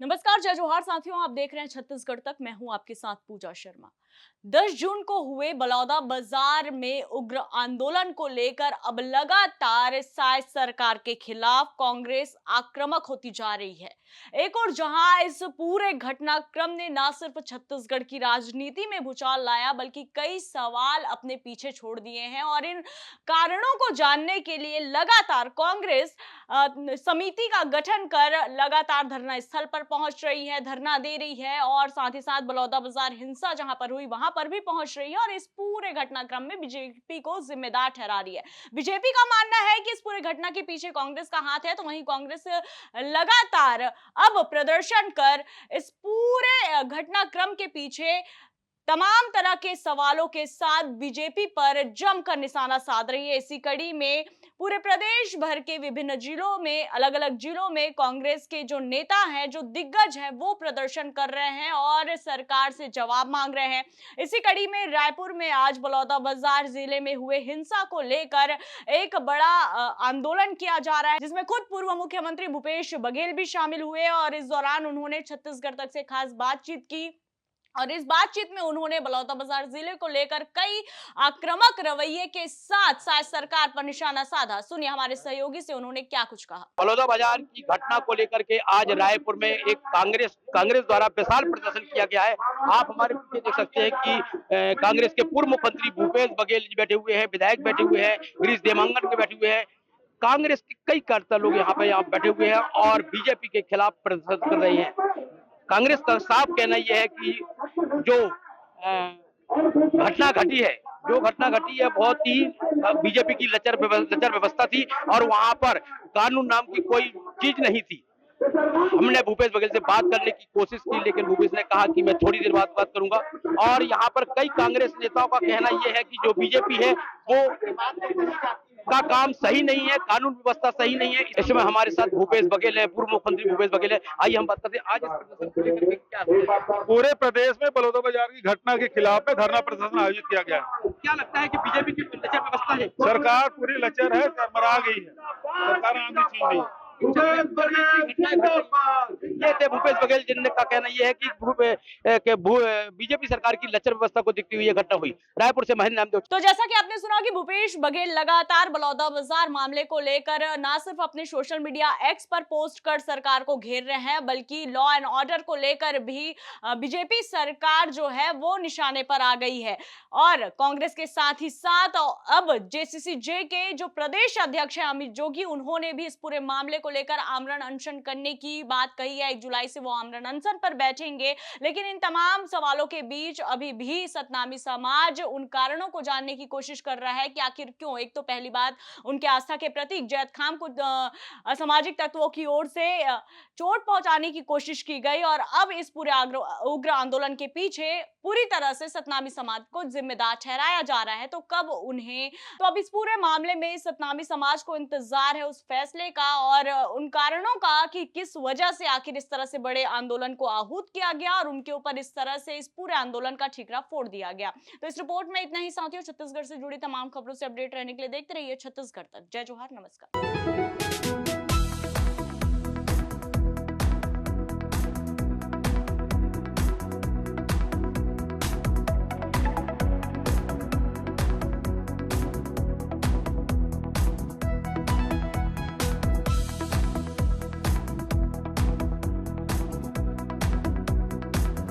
नमस्कार, जय जोहार साथियों। आप देख रहे हैं छत्तीसगढ़ तक। मैं हूं आपके साथ पूजा शर्मा। 10 जून को हुए बलौदा बाजार में उग्र आंदोलन को लेकर अब लगातार साय सरकार के खिलाफ कांग्रेस आक्रामक होती जा रही है। एक और जहां इस पूरे घटनाक्रम ने न सिर्फ छत्तीसगढ़ की राजनीति में भूचाल लाया बल्कि कई सवाल अपने पीछे छोड़ दिए हैं और इन कारणों को जानने के लिए लगातार कांग्रेस समिति का गठन कर लगातार धरना स्थल पर पहुंच रही है, धरना दे रही है और साथ ही साथ बलौदाबाजार हिंसा जहां पर हुई वहां पर भी पहुंच रही है और इस पूरे घटनाक्रम में बीजेपी को जिम्मेदार ठहरा रही है। बीजेपी का मानना है कि इस पूरे घटना के पीछे कांग्रेस का हाथ है, तो वहीं कांग्रेस लगातार अब प्रदर्शन कर इस पूरे घटनाक्रम के पीछे तमाम तरह के सवालों के साथ बीजेपी पर जमकर निशाना साध रही है। इसी कड़ी में पूरे प्रदेश भर के विभिन्न जिलों में, अलग अलग जिलों में कांग्रेस के जो नेता हैं, जो दिग्गज हैं, वो प्रदर्शन कर रहे हैं और सरकार से जवाब मांग रहे हैं। इसी कड़ी में रायपुर में आज बलौदाबाजार जिले में हुए हिंसा को लेकर एक बड़ा आंदोलन किया जा रहा है, जिसमें खुद पूर्व मुख्यमंत्री भूपेश बघेल भी शामिल हुए और इस दौरान उन्होंने छत्तीसगढ़ तक से खास बातचीत की और इस बातचीत में उन्होंने बलौदाबाजार जिले को लेकर कई आक्रामक रवैये के साथ साथ सरकार पर निशाना साधा। सुनिए हमारे सहयोगी से उन्होंने क्या कुछ कहा। बलौदाबाजार की घटना को लेकर के आज रायपुर में एक कांग्रेस कांग्रेस द्वारा विशाल प्रदर्शन किया गया है। आप हमारे पीछे देख सकते हैं कि कांग्रेस के पूर्व मुख्यमंत्री भूपेश बघेल जी बैठे हुए हैं, विधायक बैठे हुए हैं, गिरीश देमांगन के बैठे हुए हैं। कांग्रेस के कई कार्यकर्ता लोग यहाँ बैठे हुए हैं और बीजेपी के खिलाफ प्रदर्शन कर रहे हैं। कांग्रेस का साफ कहना यह है कि जो घटना घटी है, जो घटना घटी है बहुत ही बीजेपी की लचर व्यवस्था थी और वहां पर कानून नाम की कोई चीज नहीं थी। हमने भूपेश बघेल से बात करने की कोशिश की, लेकिन भूपेश ने कहा कि मैं थोड़ी देर बाद बात करूंगा। और यहाँ पर कई कांग्रेस नेताओं का कहना यह है कि जो बीजेपी है वो का काम सही नहीं है, कानून व्यवस्था सही नहीं है। इसमें हमारे साथ भूपेश बघेल है, पूर्व मुख्यमंत्री भूपेश बघेल है। आइए हम बात करते हैं आज इस प्रदर्शन को लेकर के क्या पूरे प्रदेश में बलौदाबाजार की घटना के खिलाफ में धरना प्रदर्शन आयोजित किया गया है। क्या लगता है कि बीजेपी की लचर व्यवस्था है? सरकार पूरी लचर है, चरमरा गई है। सरकार आम की चीज नहीं है। ये थे भूपेश बघेल, जिनका कहना यह है कि बीजेपी सरकार की लचर व्यवस्था को देखते हुए यह घटना हुई। रायपुर से महेंद्र नामदेव। तो जैसा कि आपने सुना कि भूपेश बघेल लगातार बलौदाबाजार मामले को लेकर ना सिर्फ अपने सोशल मीडिया एक्स पर पोस्ट कर सरकार को घेर रहे हैं बल्कि लॉ एंड ऑर्डर को लेकर भी बीजेपी सरकार जो है वो निशाने पर आ गई है और कांग्रेस के साथ ही साथ अब जेसीसी-जे के जो प्रदेश अध्यक्ष हैं अमित जोगी, उन्होंने भी इस पूरे मामले को लेकर आमरण अनशन करने की बात कही है। 1 जुलाई से वो आमरण अनशन पर बैठेंगे, लेकिन इन तमाम सवालों के बीच अभी भी सतनामी समाज उन कारणों को जानने की कोशिश कर रहा है कि आखिर क्यों। एक तो पहली बात, उनके आस्था के प्रतीक जैत खान को असामाजिक तत्वों की ओर से चोट पहुंचाने की कोशिश की गई और अब इस पूरे उग्र आंदोलन के पीछे पूरी तरह से सतनामी समाज को जिम्मेदार ठहराया जा रहा है। तो कब उन्हें, तो अब इस पूरे मामले में सतनामी समाज को इंतजार है उस फैसले का और उन कारणों का कि किस वजह से आखिर इस तरह से बड़े आंदोलन को आहूत किया गया और उनके ऊपर इस तरह से इस पूरे आंदोलन का ठीकरा फोड़ दिया गया। तो इस रिपोर्ट में इतना ही साथियों। छत्तीसगढ़ से जुड़ी तमाम खबरों से अपडेट रहने के लिए देखते रहिए छत्तीसगढ़ तक। जय जोहार, नमस्कार।